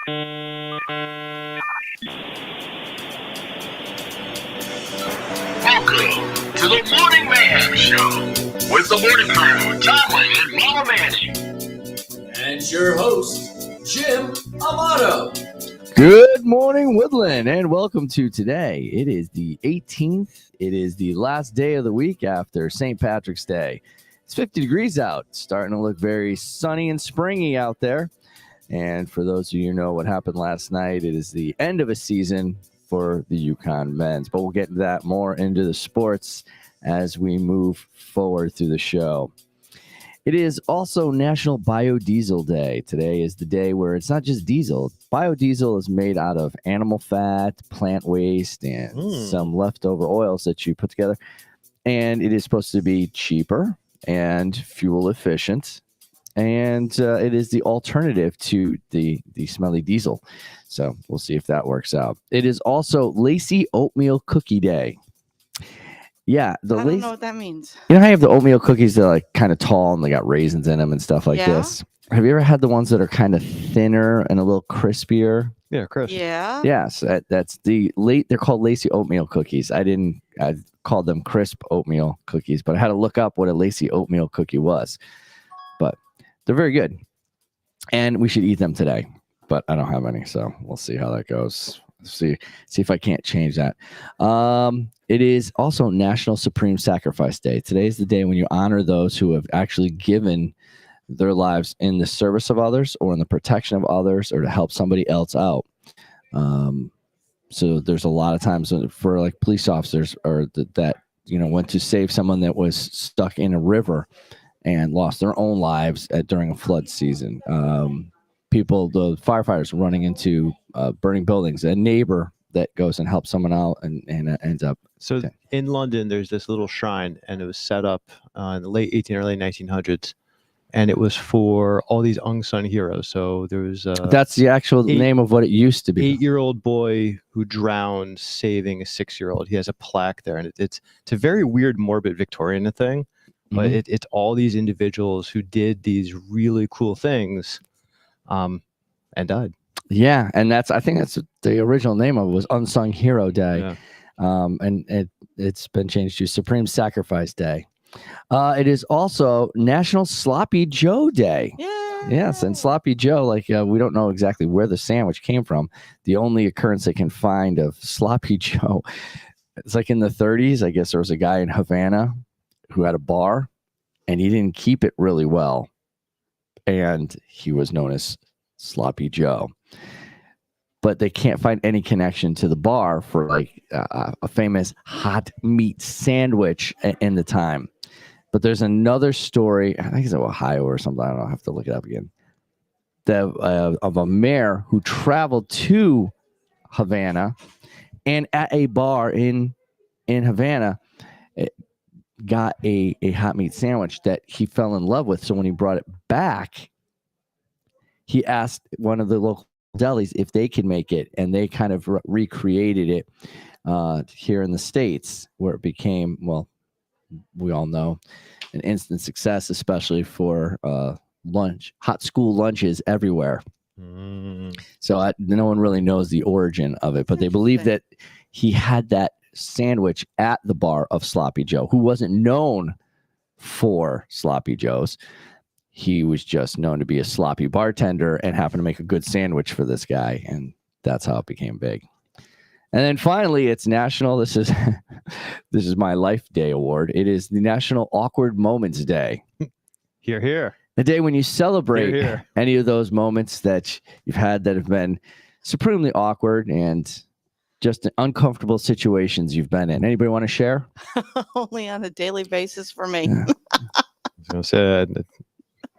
Welcome to the Morning Mayhem Show with the morning crew, Tommy and Mama Manny. And your host, Jim Amato. Good morning, Woodland, and welcome to today. It is the 18th. It is the last day of the week after St. Patrick's Day. It's 50 degrees out, starting to look very sunny and springy out there. And for those of you who know what happened last night, it is the end of a season for the Yukon men's. But we'll get into that more into the sports as we move forward through the show. It is also National Biodiesel Day. Today is the day where it's not just diesel. Biodiesel is made out of animal fat, plant waste, and some leftover oils that you put together. And it is supposed to be cheaper and fuel efficient. And it is the alternative to the smelly diesel. So we'll see if that works out. It is also Lacy Oatmeal Cookie Day. Yeah. I don't know what that means. You know how you have the oatmeal cookies that are like kind of tall and they got raisins in them and stuff like this? Have you ever had the ones that are kind of thinner and a little crispier? Yeah, crisp. Yeah. Yes, that's they're called Lacy Oatmeal Cookies. I called them crisp oatmeal cookies, but I had to look up what a Lacy Oatmeal cookie was. But they're very good. And we should eat them today. But I don't have any, so we'll see how that goes. See if I can't change that. It is also National Supreme Sacrifice Day. Today is the day when you honor those who have actually given their lives in the service of others or in the protection of others or to help somebody else out. So there's a lot of times for like police officers or that went to save someone that was stuck in a river and lost their own lives during a flood season. The firefighters running into burning buildings, a neighbor that goes and helps someone out and ends up. So in London, there's this little shrine, and it was set up in the late 1800s, early 1900s, and it was for all these unsung heroes. So there was that's the actual name of what it used to be. 8-year-old boy who drowned saving a 6-year-old. He has a plaque there, and it's a very weird, morbid Victorian thing, but it's all these individuals who did these really cool things, and died. Yeah, and I think that's the original name of it was Unsung Hero Day. Yeah. And it's been changed to Supreme Sacrifice Day. It is also National Sloppy Joe Day. Yeah. Yes, and Sloppy Joe, we don't know exactly where the sandwich came from. The only occurrence they can find of Sloppy Joe, it's like in the 30s. I guess there was a guy in Havana who had a bar, and he didn't keep it really well, and he was known as Sloppy Joe. But they can't find any connection to the bar for a famous hot meat sandwich in the time. But there's another story, I think it's in Ohio or something. I don't know, I'll have to look it up again. Of a mayor who traveled to Havana and at a bar in Havana got a hot meat sandwich that he fell in love with. So when he brought it back, he asked one of the local delis if they could make it, and they kind of recreated it here in the States, where it became, well, we all know, an instant success, especially for hot school lunches everywhere. So no one really knows the origin of it, but they believe that he had that sandwich at the bar of Sloppy Joe, who wasn't known for Sloppy Joes. He was just known to be a sloppy bartender and happened to make a good sandwich for this guy. And that's how it became big. And then finally, it's National, this is my Life Day award. It is the National Awkward Moments Day. Hear, hear. The day when you celebrate Hear, hear. any of those moments that you've had that have been supremely awkward and just uncomfortable situations you've been in. Anybody want to share? Only on a daily basis for me. Yeah. I was going to say,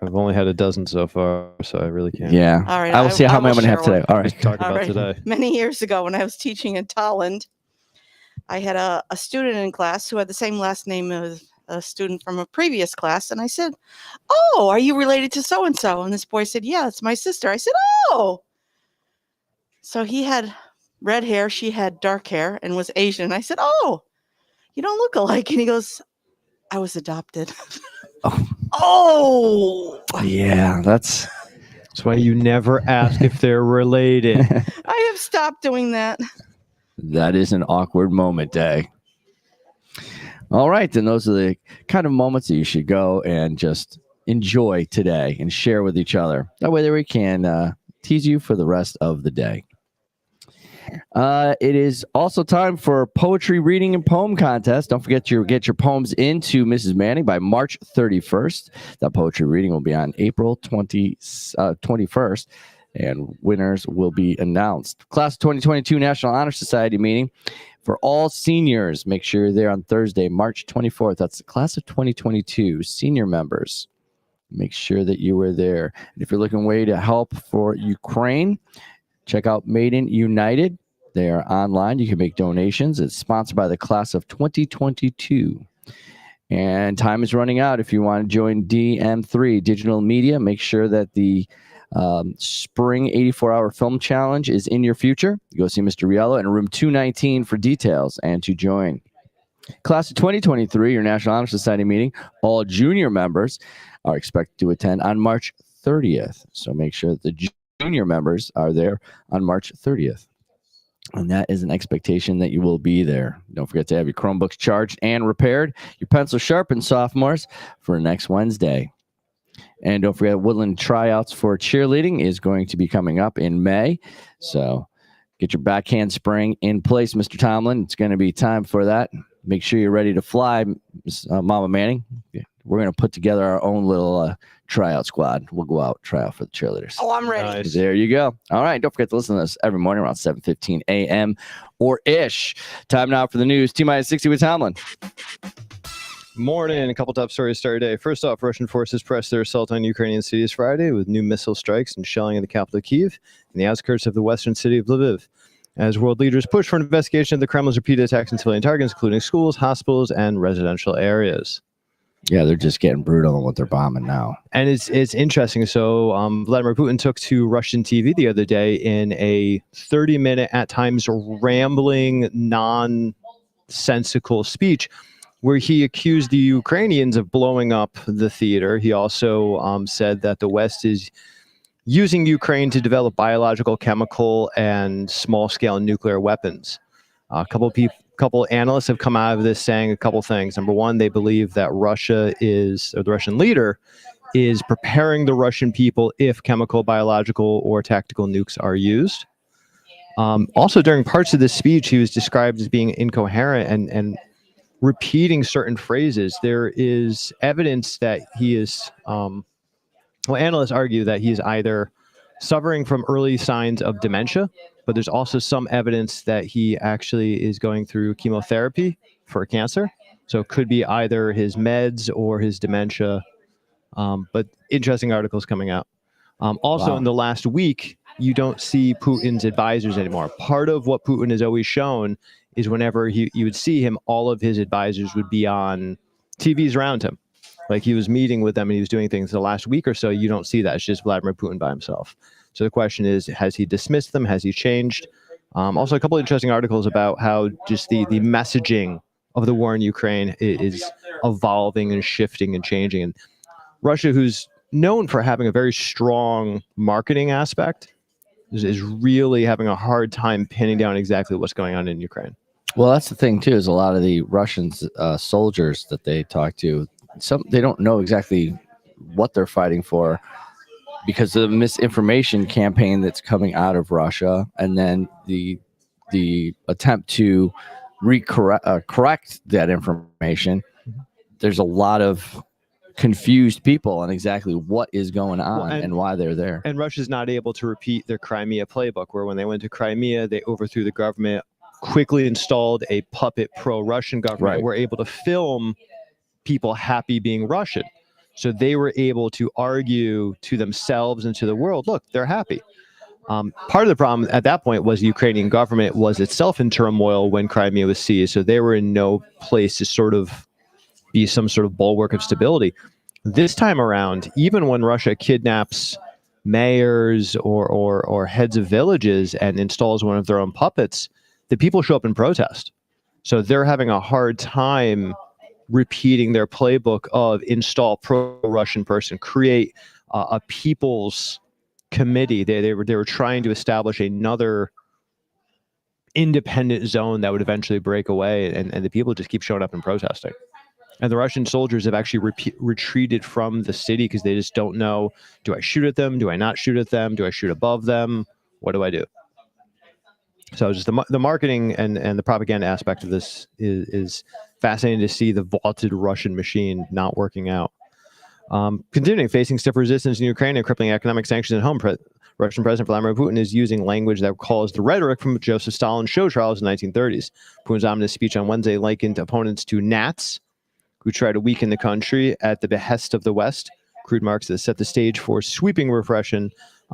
I've only had a dozen so far, so I really can't. Yeah. All right. I will see how many I'm going to have today. All right. Let's talk All about right. today. Many years ago when I was teaching in Tolland, I had a student in class who had the same last name as a student from a previous class. And I said, "Oh, are you related to so-and-so?" And this boy said, "Yeah, it's my sister." I said, "Oh." So he had red hair. She had dark hair and was Asian. And I said, "Oh, you don't look alike." And he goes, "I was adopted." Oh. Oh. Yeah, that's That's why you never ask if they're related. I have stopped doing that. That is an awkward moment day. All right, then those are the kind of moments that you should go and just enjoy today and share with each other. That way, we can tease you for the rest of the day. It is also time for poetry reading and poem contest. Don't forget to get your poems into Mrs. Manning by March 31st. That poetry reading will be on April 21st, and winners will be announced. Class of 2022 National Honor Society meeting for all seniors. Make sure you're there on Thursday, March 24th. That's the class of 2022 senior members. Make sure that you were there. And if you're looking way to help for Ukraine, check out Maiden United. They are online. You can make donations. It's sponsored by the class of 2022. And time is running out. If you want to join DM3 Digital Media, make sure that the Spring 84-Hour Film Challenge is in your future. Go see Mr. Riello in room 219 for details and to join. Class of 2023, your National Honor Society meeting, all junior members are expected to attend on March 30th. So make sure that the junior members are there on March 30th. And that is an expectation that you will be there. Don't forget to have your Chromebooks charged and repaired, your pencil sharpened, sophomores, for next Wednesday. And don't forget, Woodland tryouts for cheerleading is going to be coming up in May. So get your backhand spring in place, Mr. Tomlin. It's going to be time for that. Make sure you're ready to fly, Mama Manning. We're going to put together our own little tryout squad. We'll go out, try out for the cheerleaders. Oh, I'm ready. Nice. There you go. All right. Don't forget to listen to us every morning around 7:15 a.m. or ish. Time now for the news. T-minus 60 with Tomlin. Morning. A couple top stories start today. First off, Russian forces pressed their assault on Ukrainian cities Friday with new missile strikes and shelling in the capital Kyiv and the outskirts of the western city of Lviv. As world leaders push for an investigation of the Kremlin's repeated attacks on civilian targets, including schools, hospitals, and residential areas. Yeah, they're just getting brutal on what they're bombing now. And it's interesting. So Vladimir Putin took to Russian TV the other day in a 30-minute, at times rambling, nonsensical speech where he accused the Ukrainians of blowing up the theater. He also said that the West is using Ukraine to develop biological, chemical, and small-scale nuclear weapons. A couple analysts have come out of this saying a couple things. Number one, they believe that Russia is, or the Russian leader, is preparing the Russian people if chemical, biological, or tactical nukes are used. Also, during parts of this speech, he was described as being incoherent and repeating certain phrases. There is evidence that he is, analysts argue that he is either suffering from early signs of dementia, but there's also some evidence that he actually is going through chemotherapy for cancer. So it could be either his meds or his dementia. But interesting articles coming out. Also, in the last week, you don't see Putin's advisors anymore. Part of what Putin has always shown is whenever you would see him, all of his advisors would be on TVs around him. Like he was meeting with them and he was doing things. The last week or so, you don't see that. It's just Vladimir Putin by himself. So the question is, has he dismissed them? Has he changed? Also, a couple of interesting articles about how just the messaging of the war in Ukraine is evolving and shifting and changing. And Russia, who's known for having a very strong marketing aspect, is really having a hard time pinning down exactly what's going on in Ukraine. Well, that's the thing, too, is a lot of the Russian soldiers that they talk to, they don't know exactly what they're fighting for because of the misinformation campaign that's coming out of Russia, and then the attempt to correct that information. There's a lot of confused people on exactly what is going on and why they're there. And Russia's not able to repeat their Crimea playbook, where when they went to Crimea, they overthrew the government, quickly installed a puppet pro-Russian government, Right. were able to film people happy being Russian. So they were able to argue to themselves and to the world, look, they're happy. Part of the problem at that point was the Ukrainian government was itself in turmoil when Crimea was seized. So they were in no place to sort of be some sort of bulwark of stability. This time around, even when Russia kidnaps mayors or heads of villages and installs one of their own puppets, the people show up in protest. So they're having a hard time repeating their playbook of install pro-Russian person, create a people's committee. They were trying to establish another independent zone that would eventually break away, and the people just keep showing up and protesting. And the Russian soldiers have actually retreated from the city because they just don't know, do I shoot at them? Do I not shoot at them? Do I shoot above them? What do I do? So just the marketing and the propaganda aspect of this is fascinating to see the vaunted Russian machine not working out. Continuing facing stiff resistance in Ukraine and crippling economic sanctions at home, Russian President Vladimir Putin is using language that recalls the rhetoric from Joseph Stalin's show trials in the 1930s. Putin's ominous speech on Wednesday likened opponents to gnats who try to weaken the country at the behest of the West. Crude marks that set the stage for sweeping repression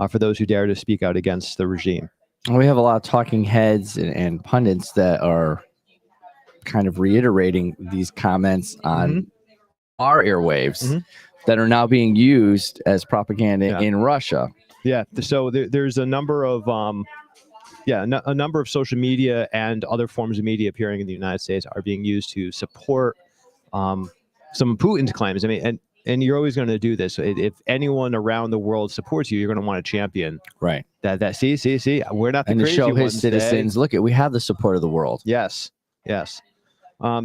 for those who dare to speak out against the regime. We have a lot of talking heads and pundits that are kind of reiterating these comments on our airwaves that are now being used as propaganda in Russia. Yeah, so there's a number of a number of social media and other forms of media appearing in the United States are being used to support some of Putin's claims. I mean, and you're always going to do this. If anyone around the world supports you, you're going to want to champion that. See, we're not the and to crazy show ones his citizens, today. look, we have the support of the world. Yes.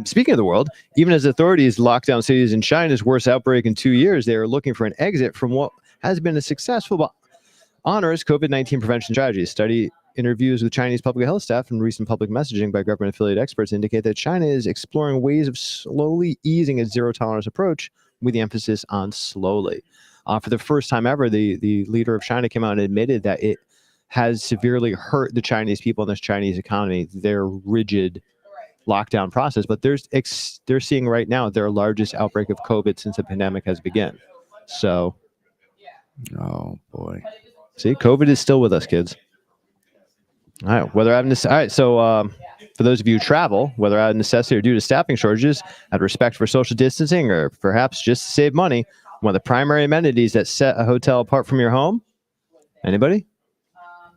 Speaking of the world, even as authorities lock down cities in China's worst outbreak in 2 years, they are looking for an exit from what has been a successful but onerous COVID-19 prevention strategy. Study interviews with Chinese public health staff and recent public messaging by government-affiliated experts indicate that China is exploring ways of slowly easing its zero-tolerance approach with the emphasis on slowly. For the first time ever, the leader of China came out and admitted that it has severely hurt the Chinese people and the Chinese economy, their rigid lockdown process. But they're seeing right now their largest outbreak of COVID since the pandemic has begun. So, oh boy, see, COVID is still with us, kids. All right, whether having this, all right. So, for those of you who travel, whether out of necessity or due to staffing shortages, out of respect for social distancing, or perhaps just to save money, one of the primary amenities that set a hotel apart from your home. Anybody?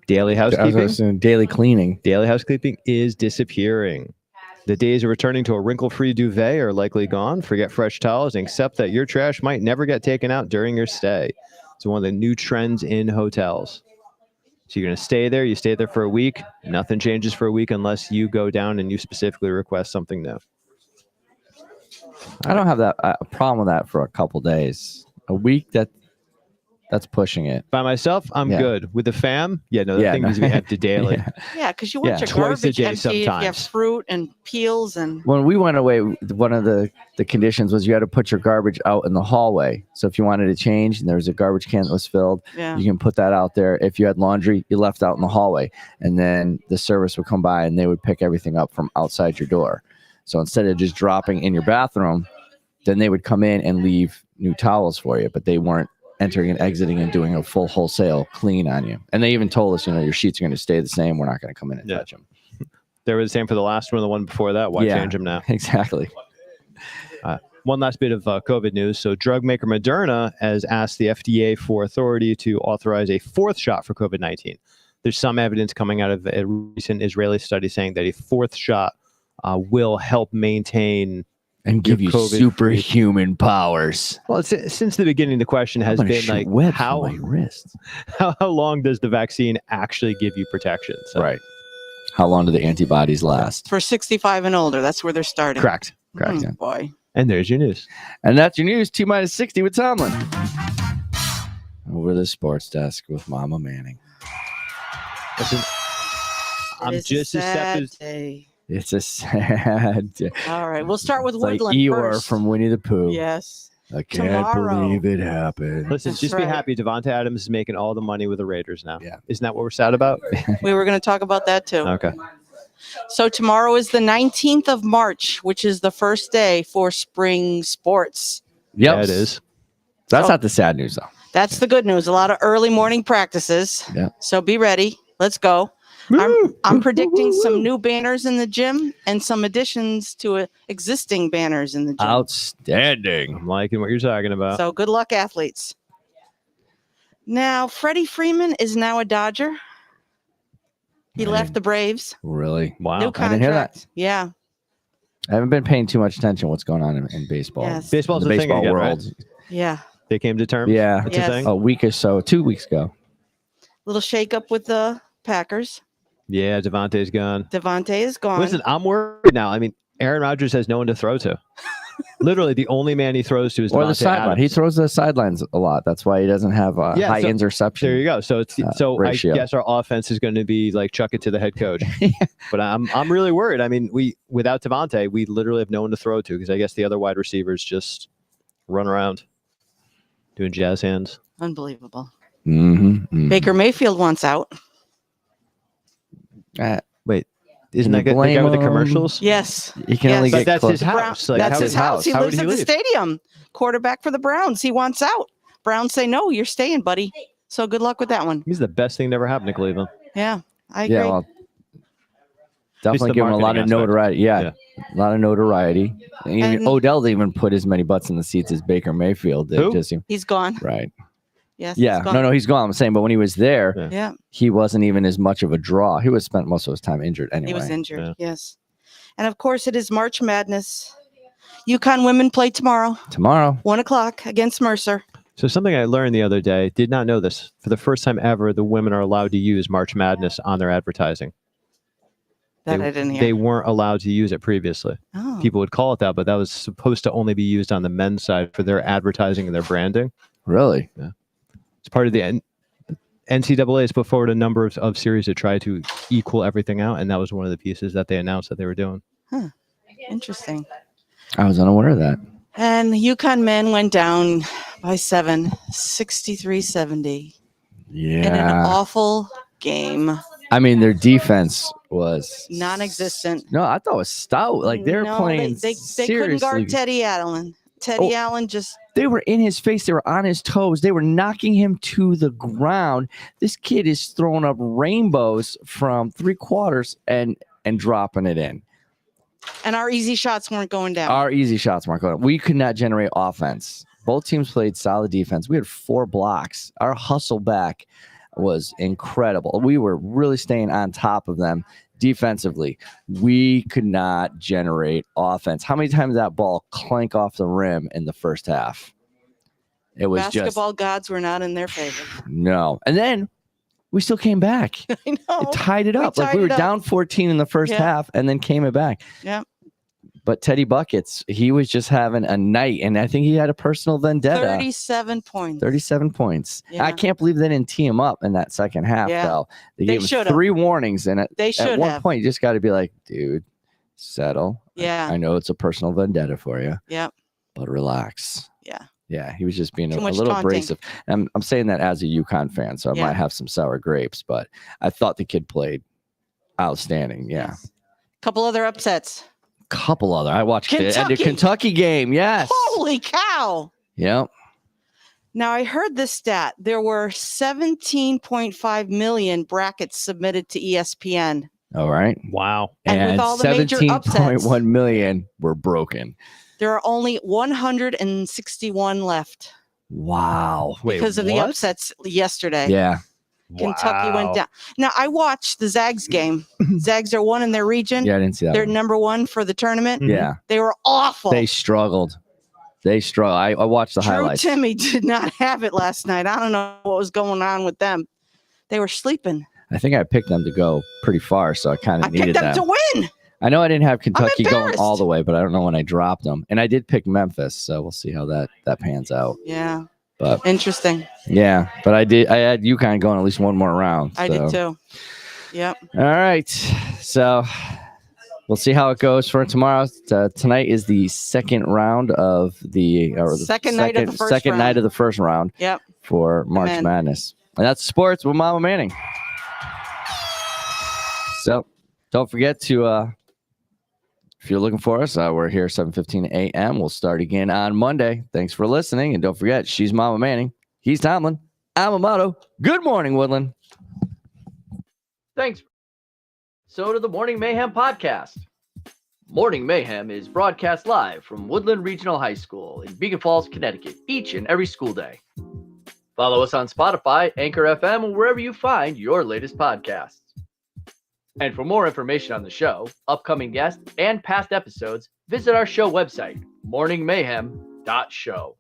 Daily housekeeping. Daily cleaning. Daily housekeeping is disappearing. The days of returning to a wrinkle-free duvet are likely gone. Forget fresh towels and accept that your trash might never get taken out during your stay. It's one of the new trends in hotels. So you're going to stay there. You stay there for a week. Nothing changes for a week unless you go down and you specifically request something new. I don't have a problem with that for a couple days. A week, that's pushing it. By myself, I'm good. With the fam, thing needs to be empty daily. Yeah, because you want your Twice a garbage day empty if you have sometimes. fruit and peels and. When we went away, one of the conditions was you had to put your garbage out in the hallway. So if you wanted to change and there was a garbage can that was filled, you can put that out there. If you had laundry, you left out in the hallway. And then the service would come by and they would pick everything up from outside your door. So instead of just dropping in your bathroom, then they would come in and leave new towels for you. But they weren't entering and exiting and doing a full wholesale clean on you. And they even told us, your sheets are going to stay the same. We're not going to come in and touch them. They were the same for the last one, the one before that. Why change them now? Exactly. One last bit of COVID news. So drug maker Moderna has asked the FDA for authority to authorize a fourth shot for COVID-19. There's some evidence coming out of a recent Israeli study saying that a fourth shot will help maintain and give you superhuman powers. Well, since the beginning, the question has been like, how long does the vaccine actually give you protection? So, right. How long do the antibodies last? For 65 and older, that's where they're starting. Correct. Boy. And there's your news. And that's your news. T-minus 60 with Tomlin. Over the sports desk with Mama Manning. Listen, I'm just as sad. It's a sad day. All right, we'll start with Woodland like Eeyore first. from Winnie the Pooh. Yes. I can't believe it happened. Listen, That's just be happy. Devonta Adams is making all the money with the Raiders now. Yeah. Isn't that what we're sad about? We were going to talk about that too. Okay. So tomorrow is the 19th of March, which is the first day for spring sports. Yep. Yeah, it is. That's not the sad news, though. That's the good news. A lot of early morning practices. Yeah. So be ready. Let's go. I'm predicting some new banners in the gym and some additions to existing banners in the gym. Outstanding. I'm liking what you're talking about. So good luck, athletes. Now, Freddy Freeman is now a Dodger. He left the Braves. Really? Wow. New I contract. didn't hear that. Yeah. I haven't been paying too much attention to what's going on in baseball. Yes. Baseball's the a thing baseball again, world. right? Yeah. They came to terms. Yeah. It's Yes. a thing. A week or so, 2 weeks ago. Little shakeup with the Packers. Yeah, Devontae's gone. Devontae is gone. Listen, I'm worried now. I mean, Aaron Rodgers has no one to throw to. Literally, the only man he throws to is Or the Devontae sideline. Adams. He throws the sidelines a lot. That's why he doesn't have a high so interception. There you go. So it's ratio. I guess our offense is going to be like chuck it to the head coach. But I'm really worried. I mean, without Devontae, we literally have no one to throw to because I guess the other wide receivers just run around doing jazz hands. Unbelievable. Mm-hmm. Baker Mayfield wants out. Wait, isn't Can that you the guy blame with the him? commercials? Yes. He can Yes. only But get that's close. his house. Like, That's how his would- house. He how would lives at the leave? stadium. Quarterback for the Browns. He wants out. Browns say, no, you're staying, buddy. So good luck with that one. He's the best thing that ever happened to Cleveland. Yeah, I agree. Yeah, well, definitely the give him a lot marketing of aspect. notoriety. Yeah, a lot of notoriety. Even And- Odell didn't even put as many butts in the seats as Baker Mayfield did. Who? Just He's gone. right. Yes. Yeah, he's gone. no, he's gone. I'm saying, but when he was there, Yeah, he wasn't even as much of a draw. He was spent most of his time injured anyway. he was injured. Yeah. Yes. And of course, it is March Madness. UConn women play tomorrow, Tomorrow, 1:00 against Mercer. So something I learned the other day, did not know this. For the first time ever, the women are allowed to use March Madness on their advertising. That they, I didn't hear. They weren't allowed to use it previously. Oh. People would call it that, but that was supposed to only be used on the men's side for their advertising and their branding. really? It's part of the NCAA has put forward a number of series to try to equal everything out, and that was one of the pieces that they announced that they were doing. Interesting. I was unaware of that. And UConn men went down by 7, 63-70 in an Yeah, awful game. I mean their defense was Non-existent. No, I thought it was stout. Like they're No, playing They seriously. couldn't guard Teddy Allen. Teddy Allen just They were in his face. They were on his toes. They were knocking him to the ground. This kid is throwing up rainbows from 3/4 and dropping it in. and our easy shots weren't going down. Our easy shots weren't going. We could not generate offense. Both teams played solid defense. We had 4 blocks. Our hustle back was incredible. We were really staying on top of them defensively. We could not generate offense. How many times did that ball clank off the rim in the first half? It was Basketball gods were not in their favor. just no. And then we still came back. I know. It tied it up. Like tied we were it up. down 14 in the first Yeah. half and then came it back. Yeah. But Teddy Buckets, he was just having a night, and I think he had a personal vendetta. 37 points. 37 points. Yeah. I can't believe they didn't tee him up in that second half, Yeah. though. They They gave him should've. 3 warnings, and They at should one have. point, you just got to be like, dude, settle. Yeah. I know it's a personal vendetta for you, Yep. but relax. Yeah. Yeah, he was just being a Too much little taunting. abrasive. And I'm saying that as a UConn fan, so I Yeah. might have some sour grapes, but I thought the kid played outstanding. Yeah. Couple other upsets. Couple other. I watched the Kentucky. Kentucky game. Yes. Holy cow. Yep. Now, I heard this stat. There were 17.5 million brackets submitted to ESPN. All right. Wow. And with all the major upsets. 17.1 million were broken. There are only 161 left Wow. Wait, because of the what? upsets yesterday. Yeah. Kentucky Wow. went down. Now, I watched the Zags game. Zags are 1 in their region. Yeah, I didn't see that. They're one. number 1 for the tournament. Mhm. Yeah. They were awful. They struggled. They struggled. I watched the Drew highlights. Timmy did not have it last night. I don't know what was going on with them. They were sleeping. I think I picked them to go pretty far, so I kind I of needed picked them them. to win. I know I didn't have Kentucky going embarrassed. all the way, but I don't know when I dropped them. And I did pick Memphis, so we'll see how that pans out. Yeah. But Interesting. yeah, but I had UConn going at least one more round. I did so. too. Yep. All right. So we'll see how it goes for tomorrow. Tonight is the second round of the Second night of the first second round. night of the first round Yep. for March Amen. Madness. And that's sports with Mama Manning. So don't forget to if you're looking for us, we're here 7:15 a.m. We'll start again on Monday. Thanks for listening. And don't forget, she's Mama Manning. He's Tomlin. I'm Amato. Good morning, Woodland. Thanks. So to the Morning Mayhem podcast. Morning Mayhem is broadcast live from Woodland Regional High School in Beacon Falls, Connecticut, each and every school day. Follow us on Spotify, Anchor FM, or wherever you find your latest podcasts. And for more information on the show, upcoming guests, and past episodes, visit our show website, morningmayhem.show.